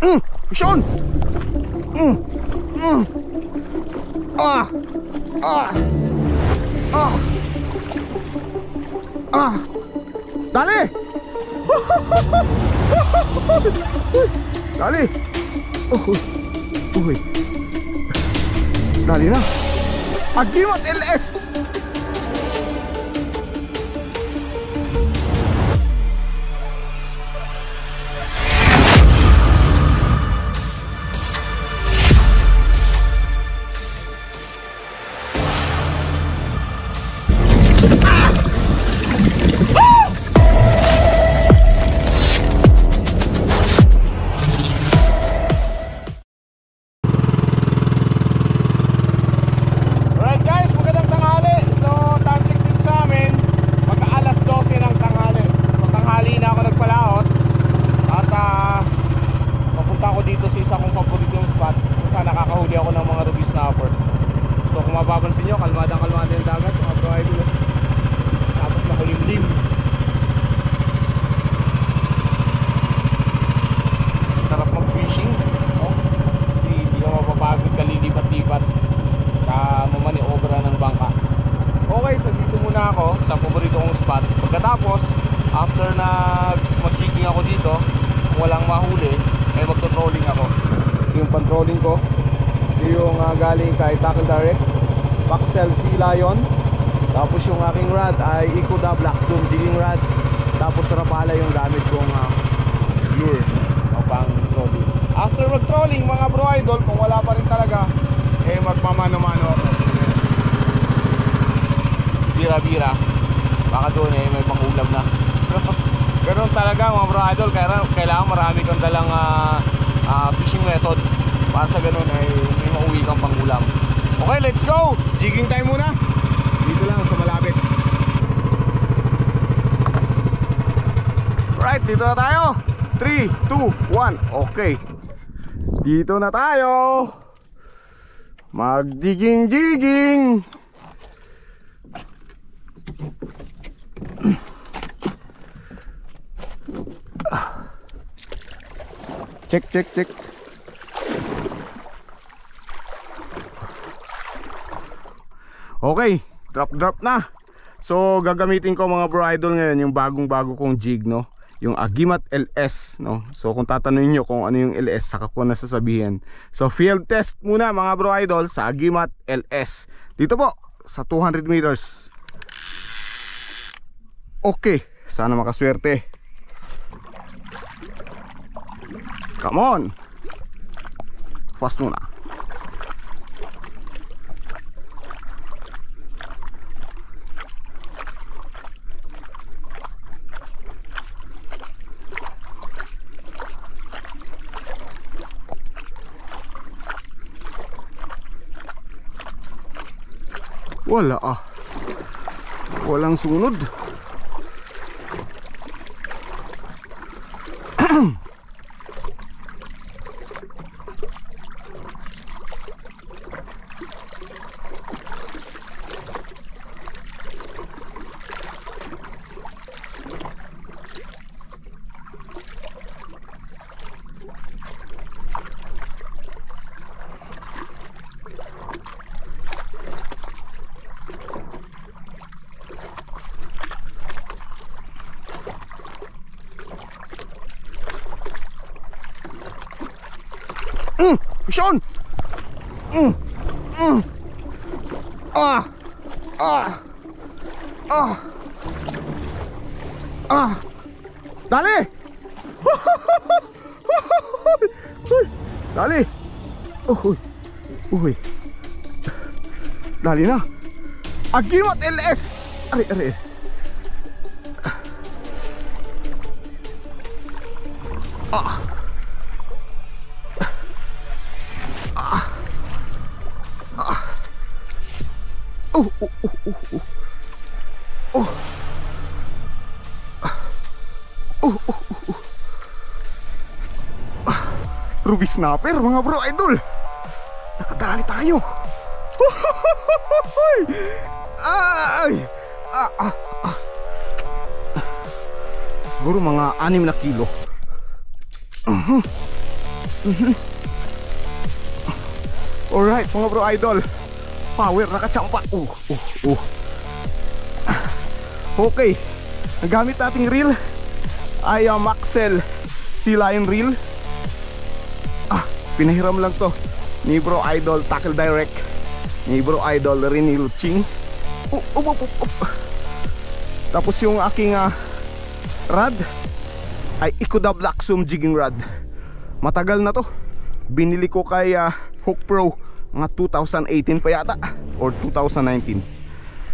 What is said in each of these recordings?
Mission! Ah! Ah! Ah! Ah! Dali! Dali! Uy! Dali na! Agimat LS! Mapapansin nyo, kalmada yung dagat mga bro idol. Tapos makulimlim. Sarap mag-fishing, no? Hindi ka mapapagod, kalilipat-lipat mamaniobra ng bangka. Okay, so dito muna ako sa paborito kong spot. Pagkatapos, after na mag-jigging ako dito, kung walang mahuli, ay mag-trolling ako. Yung pan-trolling ko, yung galing kay Tackle Direct, Maxell Sea Lion. Tapos yung aking rod ay Ikuda Black Zoom jigging rod. Tapos Rapala yung gamit kong lure o pang trolling. After mag-trolling mga bro idol, kung wala pa rin talaga, eh magmamano-mano ako. Bira-bira. Baka doon eh may pangulam na. Ganun talaga mga bro idol. Kailangan marami kang dalang fishing method para sa ganun ay may mauwi kang pangulam. Okay, let's go! Jigging time muna. Dito lang sa malapit. Right, dito na tayo. 3, 2, 1. Okay. Dito na tayo. Mag-jigging. Check. Okay, drop na. So gagamitin ko mga bro idol ngayon yung bagong-bago kong jig, no? Yung Agimat LS, no? So kung tatanungin nyo kung ano yung LS, saka ko na sasabihin. So field test muna mga bro idol sa Agimat LS. Dito po sa 200 meters. Okay, sana makaswerte. Come on. Fast muna. Wala walang sunod. Mission! Dali! Dali! Uy! Dali na! Agimat LS! Ari! Ruby snapper mga bro idol. Nakadali tayo. Siguro mga 6 na kilo. Alright mga bro idol, power nakachampa. Okay, ang gamit nating reel ay Maxell Sea Lion reel. Pinahiram lang to ni bro idol Tackle Direct, ni bro idol Rene Luching. Tapos yung aking rod ay Ikuda Black Zoom jigging rod. Matagal na to, binili ko kay Hook Pro mga 2018 pa yata or 2019,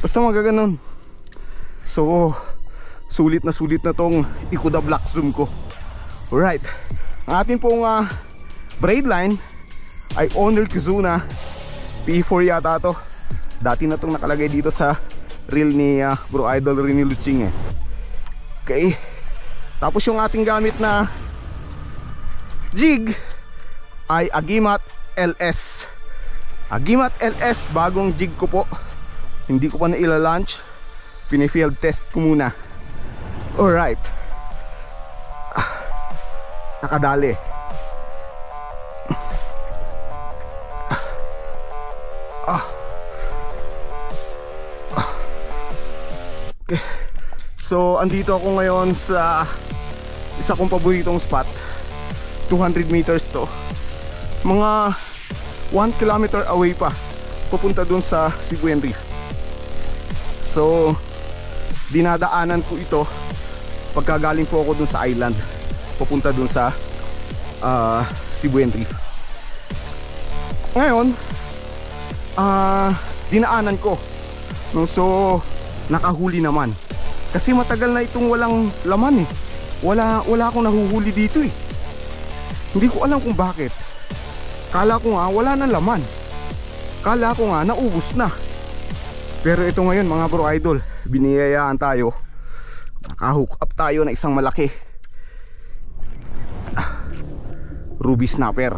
basta magaganon. So sulit na tong Ikuda Black Zoom ko. Alright, ang ating pong braid line ay Honor Kizuna P4 yata to. Dati na tong nakalagay dito sa reel ni bro idol Rene Luching Okay, tapos yung ating gamit na jig ay Agimat LS. Agimat LS, bagong jig ko po, hindi ko pa na ila-launch, pini-field test ko muna. Alright, nakadali. Okay. So andito ako ngayon sa isa kong paboritong spot. 200 meters to, mga 1 kilometer away pa papunta dun sa Sibuyan Reef. So dinadaanan ko ito pagkagaling po ako dun sa island papunta dun sa Sibuyan Reef. Ngayon dinaanan ko no, so nakahuli naman kasi matagal na itong walang laman eh. Wala akong nahuhuli dito eh. Hindi ko alam kung bakit. Kala ko nga wala nang laman, kala ko nga naubos na. Pero ito ngayon mga bro idol, biniyayaan tayo, nakahook up tayo na isang malaki ruby snapper.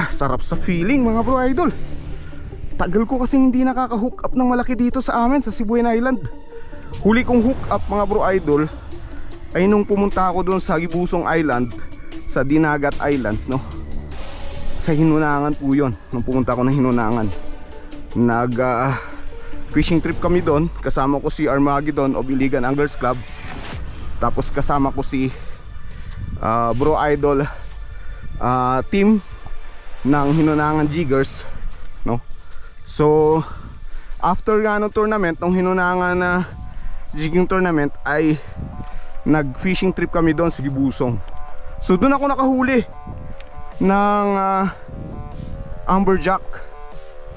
Sarap sa feeling mga bro idol. Tagal ko kasi hindi nakaka-hook up ng malaki dito sa amin sa Sibuyan Island. Huli kong hook up mga bro idol ay nung pumunta ako doon sa Gibusong Island, sa Dinagat Islands no, sa Hinunangan po yun. Nung pumunta ako ng Hinunangan, nag fishing trip kami doon, kasama ko si Armageddon of Iligan Anglers Club, tapos kasama ko si bro idol team ng Hinunangan Jiggers no. So after nga ng tournament, ng Hinunangan jigging tournament, ay nag fishing trip kami doon sa Gibusong. So doon ako nakahuli ng amberjack,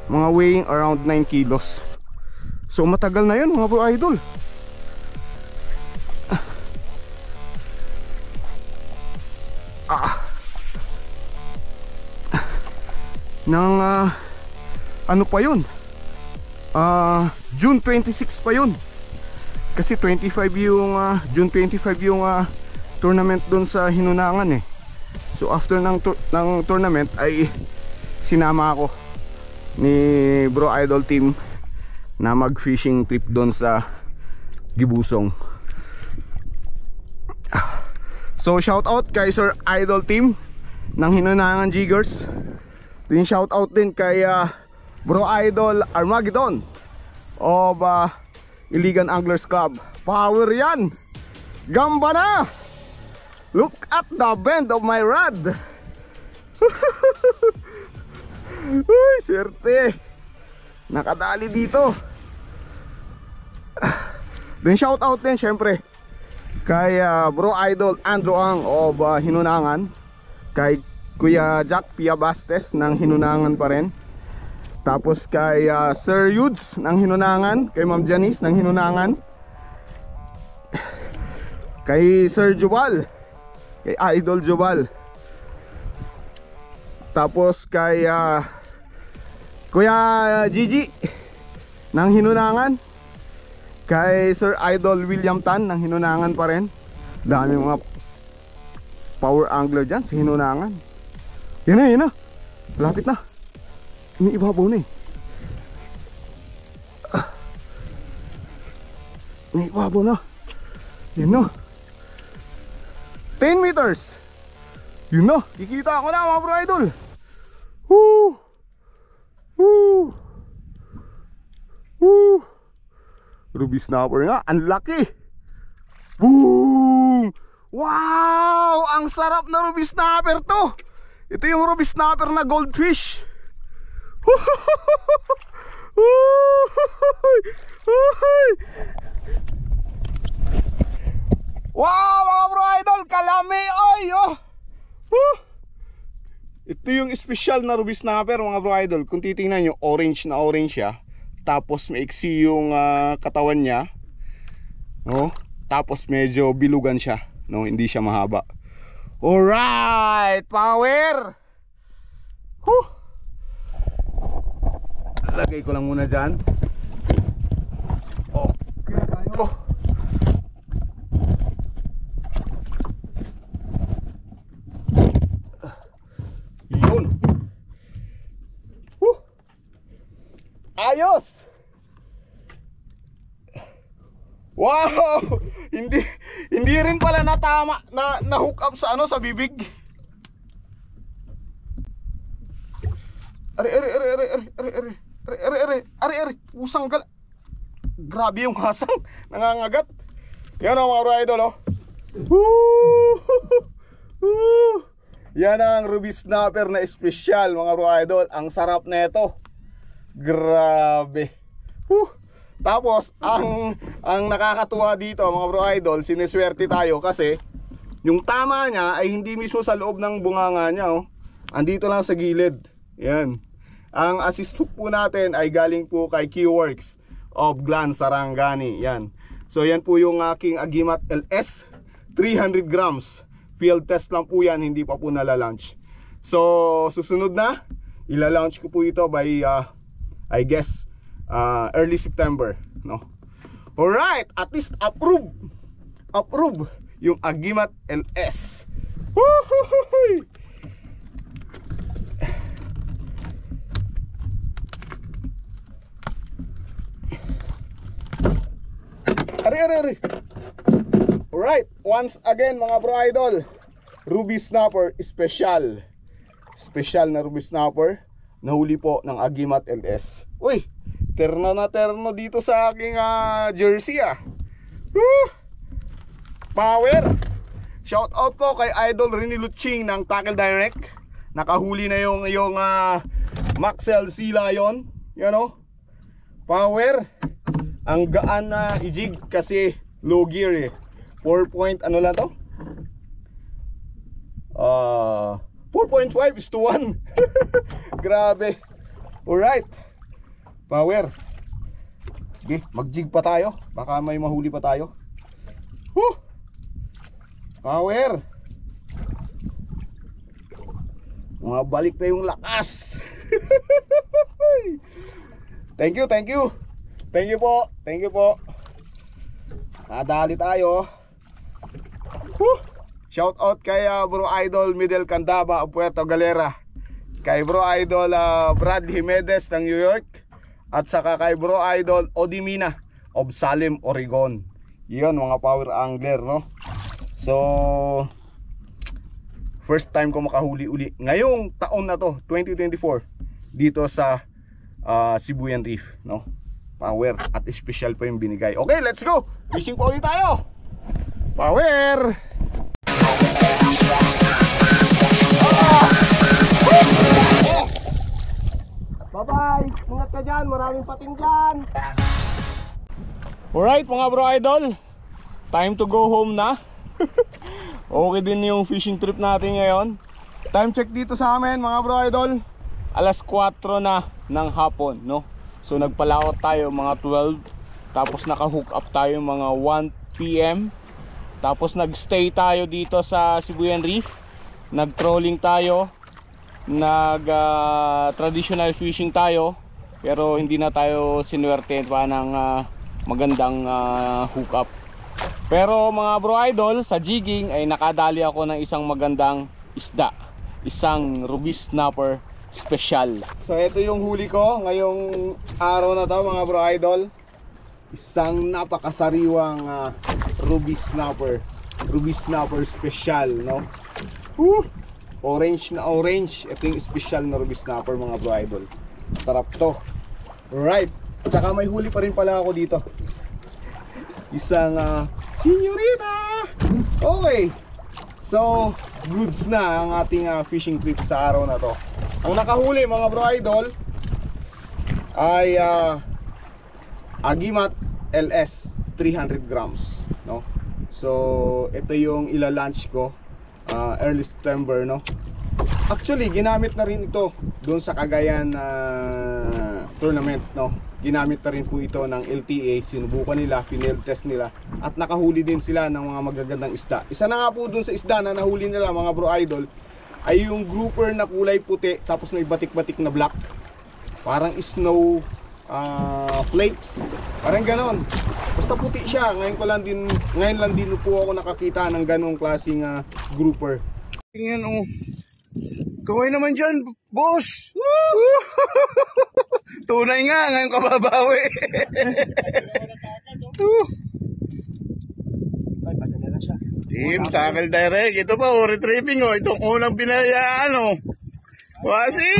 mga weighing around 9 kilos. So matagal na yun mga bro idol. Nang ano pa yun, June 26 pa yun. Kasi 25 yung June 25 yung tournament doon sa Hinunangan eh. So after ng tournament ay sinama ako ni bro idol team na mag fishing trip doon sa Gibusong. So shout out kay Sir Idol team ng Hinunangan Jiggers. Din shout out din kay bro idol Armageddon of Iligan Anglers Club. Power yan, gamba na. Look at the bend of my rod. Uy, swerte, nakadali dito. Then shout out din syempre kay bro idol Andrew Ang of Hinunangan, kay Kuya Jack Pia Bastes ng Hinunangan pa rin, tapos kay Sir Yudes ng Hinunangan, kay Ma'am Janice ng Hinunangan, kay Sir Jubal, kay Idol Jubal, tapos kay Kuya Gigi ng Hinunangan, kay Sir Idol William Tan ng Hinunangan pa rin. Dami mga power angler dyan sa Hinunangan. Yan na, lapit na. May ibabaw na eh. May ibabaw na. Yan na. 10 meters. Yun na, kikita ako na mga bro idol. Woo! Woo! Woo! Ruby snapper nga, ang laki. Boom! Wow! Ang sarap na ruby snapper to. Ito yung ruby snapper na goldfish. Wow mga bro idol, kalami oy oh. Ito yung special na ruby snapper mga bro idol. Kung titingnan nyo, orange na orange siya. Tapos maiksi yung katawan niya, no? Tapos medyo bilugan siya, no? Hindi siya mahaba. Alright, power. Lagay ko lang muna dyan. Okay. Oh. Yun. Ayos. Wow. Hindi rin pala natama na hook up sa ano, sa bibig. Are. Usang gal. Grabe yung hasang. Nangangagat. Yan o mga bro idol oh. Yan ang ruby snapper na espesyal mga bro idol. Ang sarap na ito. Grabe. Tapos ang nakakatuwa dito mga bro idol, sineswerte tayo kasi yung tama niya ay hindi mismo sa loob ng bunganga niya oh. Andito lang sa gilid. Yan. Ang assist hook po natin ay galing po kay Keyworks of Glan Sarangani. Yan. So yan po yung aking Agimat LS 300 grams. Field test lang po yan, hindi pa po nala-launch. So susunod na ila-launch ko po ito by I guess early September, no? Alright, at least approve yung Agimat LS. Woohoo! Are. Alright, once again mga bro idol, ruby snapper special na ruby snapper nahuli po ng Agimat LS. Uy, terno na terno dito sa aking jersey ah. Power. Shout out po kay Idol Rini Luching ng Tackle Direct. Nakahuli na yung Maxell Sea Lion. Yan o. Power. Ang gaan na ijig kasi low gear eh. 4 point ano lang to? 4.5:1. Grabe. Alright. Power. Okay, mag-jig pa tayo. Baka may mahuli pa tayo. Power. Mabalik na yung lakas. Thank you. Thank you po. Nadali tayo. Shout out kay Bro Idol Midel Candaba of Puerto Galera, kay Bro Idol Bradley Medes ng New York, at saka kay Bro Idol Odimina of Salem, Oregon. Yun mga power angler, no? So first time ko makahuli uli ngayong taon na to, 2024, dito sa Sibuyan Reef, no? Power, at special pa yung binigay. Okay, let's go! Fishing po ulit tayo! Power! Bye-bye! Ingat ka dyan, maraming pating dyan! Alright mga bro idol, time to go home na. Okay din yung fishing trip natin ngayon. Time check dito sa amin mga bro idol, alas 4 na ng hapon, no? So nagpalaot tayo mga 12, tapos naka-hook up tayo mga 1 PM. Tapos nagstay tayo dito sa Sibuyan Reef, nag-trolling tayo, traditional fishing tayo, pero hindi na tayo sinuwerte pa ng magandang hook up. Pero mga bro idol, sa jigging ay nakadali ako ng isang magandang isda, isang ruby snapper special. So ito yung huli ko ngayong araw na to mga bro idol. Isang napakasariwang ruby snapper special, no? Orange na orange. Ito yung special na ruby snapper mga bro idol. Sarap to. Right. Tsaka may huli pa rin pala ako dito. Isang senyorita. Okay. So, goods na ang ating fishing trip sa araw na to. Ang nakahuli mga bro idol ay Agimat LS 300 grams, no? So, ito yung ila-launch ko early September, no? Actually, ginamit na rin ito doon sa Cagayan tournament, no? Ginamit na rin po ito ng LTA. Sinubukan nila, field test nila, at nakahuli din sila ng mga magagandang isda. Isa na nga po doon sa isda na nahuli nila mga bro idol ay yung grouper na kulay puti tapos may batik-batik na black. Parang snow flakes. Parang ganon. Basta puti siya. Ngayon lang din po ako nakakita ng ganong klaseng grouper. Tingnan oh. Kaway naman dyan, boss! Tunay nga, ngayon kababawi. Team, tackle direct. Ito pa, retrieving oh. Itong unang binayaan oh. Wasi!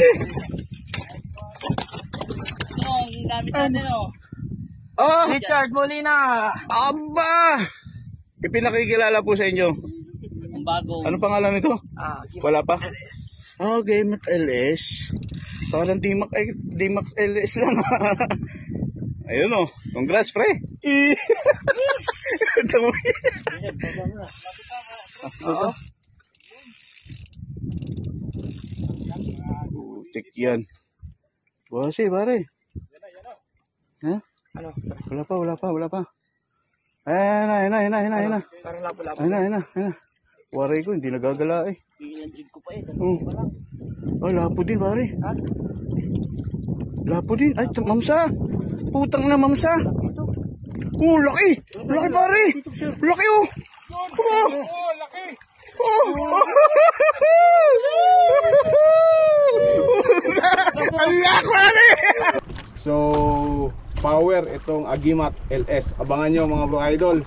Ito, ang gamit natin oh. Oh! Richard Molina! Aba! Ipinakikilala po sa inyo. Ang bago. Ano pangalan nito? Wala pa? Okay, Mat LS. Parang D-Max LS lang. Ayun oh. Congrats, pre. Check yan. Wasi, pare. Ha? Ano? Wala pa. Ayun na. Parang lapo-lapo. Ayun na. Waray ko, hindi nagagala eh. Tingin ang jig ko pa eh. Ay, lapo din pare. Ha? Lapo din. Ay, mamsa. Putang na mamsa. Oh, laki. Laki pare. Laki oh. Oh, laki. Oh. Ang laki pare. So, power itong Agimat LS. Abangan nyo mga bro idol.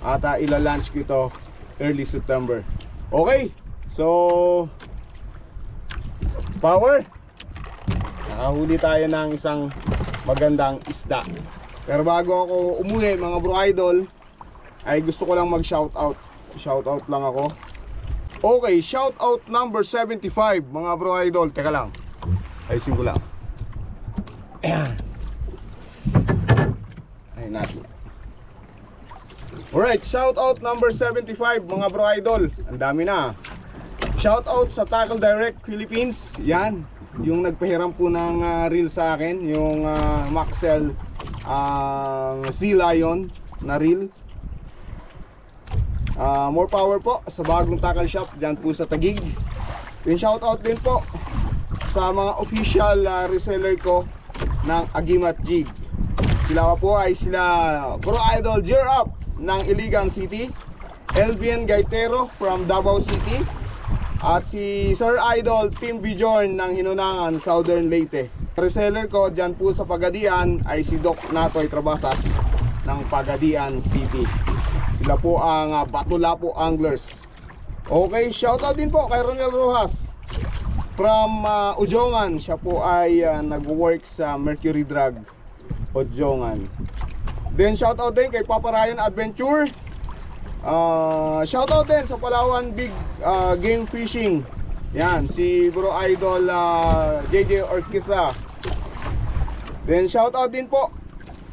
At ila-launch ko ito early September. Okay. So, power. Nakahuli tayo ng isang magandang isda. Pero bago ako umuwi mga bro idol, ay gusto ko lang mag shoutout. Shoutout lang ako. Okay, shoutout number 75 mga bro idol. Teka lang, ayusin ko lang. Ayan. Ayun natin. Alright, shoutout number 75 mga bro idol. Ang dami na. Shoutout sa Tackle Direct Philippines. Yan, yung nagpahiram po ng reel sa akin, yung Maxell Sea Lion na reel. More power po sa bagong tackle shop dyan po sa Taguig. Then shoutout din po sa mga official reseller ko ng Agimat Jig. Sila po ay sila Bro Idol Gear Up ng Iligan City, LBN Gaitero from Davao City, at si Sir Idol Team Bjorn ng Hinunangan, Southern Leyte. Reseller ko dyan po sa Pagadian ay si Doc Natoy Trabasas ng Pagadian City. Sila po ang Batulapo Anglers. Okay, shoutout din po kay Ronel Rojas from Ujongan. Siya po ay nag-work sa Mercury Drug Ujongan. Then shoutout din kay Papa Ryan Adventure. Shoutout din sa Palawan Big Game Fishing. Yan, si Bro Idol JJ Orquisa. Then shoutout din po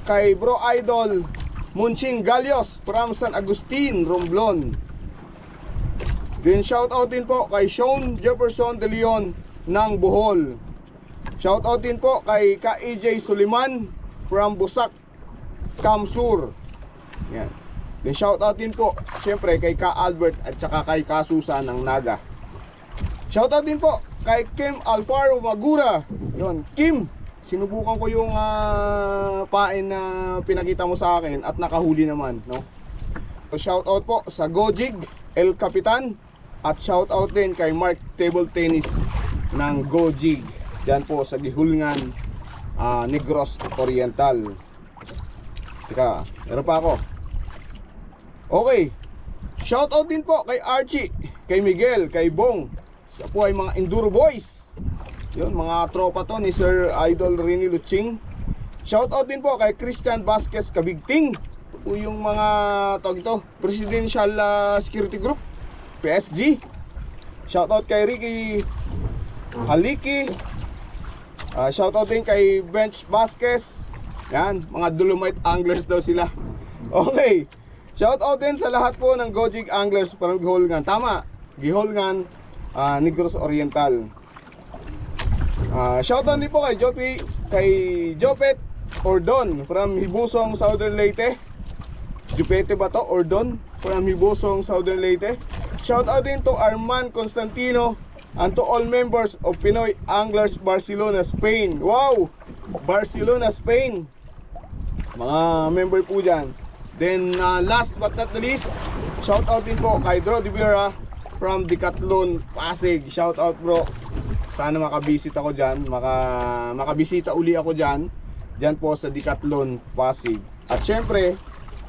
kay Bro Idol Munching Galios from San Agustin, Romblon. Then shoutout din po kay Sean Jefferson De Leon ng Bohol. Shoutout din po kay Ka-EJ Suliman from Busak, Kamsur. Yan. Then shoutout din po syempre kay Ka-Albert at saka kay Kasusa ng Naga. Shoutout din po kay Kim Alfaro Magura. Yon, Kim, sinubukan ko yung pain na pinakita mo sa akin at nakahuli naman, no? So, shoutout po sa Gojig El Capitan at shoutout din kay Mark Table Tennis ng Gojig diyan po sa Gihulngan, Negros Oriental. Teka, meron pa ako. Okay, shoutout din po kay Archie, kay Miguel, kay Bong Sa po ay mga Enduro Boys. Yun, mga tropa to ni Sir Idol Rini Luching. Shoutout din po kay Christian Vasquez Kabigting. Po yung mga tawag ito, Presidential Security Group, PSG. Shoutout kay Ricky Haliki. Shoutout din kay Bench Vasquez. Yan, mga Dolomite Anglers daw sila. Okay. Shoutout din sa lahat po ng Gojig Anglers from Giholgan. Tama, Giholgan, Negros Oriental. Shoutout din po kay Jopet Ordon from Hibusong, Southern Leyte. Jupete ba to? Ordon from Hibusong, Southern Leyte. Shoutout din to Arman Constantino and to all members of Pinoy Anglers Barcelona, Spain. Wow! Barcelona, Spain. Mga member po dyan. Then last but not the least, shoutout din po kay Dro de Vera from Decathlon Pasig. Shoutout bro. Sana makabisit ako dyan, makabisita uli ako dyan po sa Decathlon Pasig. At syempre,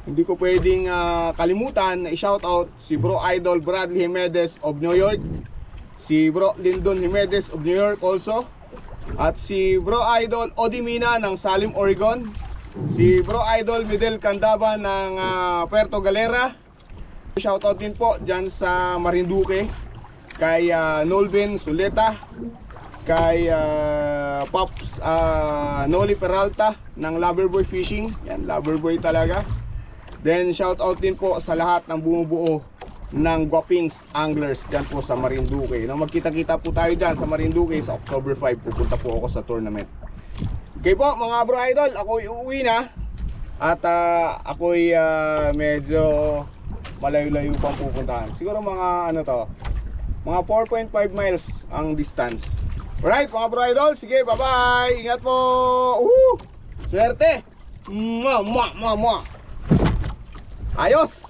hindi ko pwedeng kalimutan na i-shoutout si Bro Idol Bradley Jimenez of New York, si Bro Lyndon Jimenez of New York also, at si Bro Idol Odimina ng Salim, Oregon, si Bro Idol Midel Candaba ng Puerto Galera. Shoutout din po dyan sa Marinduque kay Nolben Suleta, kay Pops Noli Peralta ng Loverboy Fishing. Yan, Loverboy talaga. Then shoutout din po sa lahat ng bumubuo ng Guapings Anglers dyan po sa Marinduque. Nang magkita-kita po tayo dyan sa Marinduque sa October 5, pupunta po ako sa tournament. Okay po mga bro idol, ako'y uuwi na. At ako'y medyo malayo-layo pang pupuntahan. Siguro mga ano to, mga 4.5 miles ang distance. Alright mga bro idol, sige bye bye. Ingat po. Swerte. Ayos.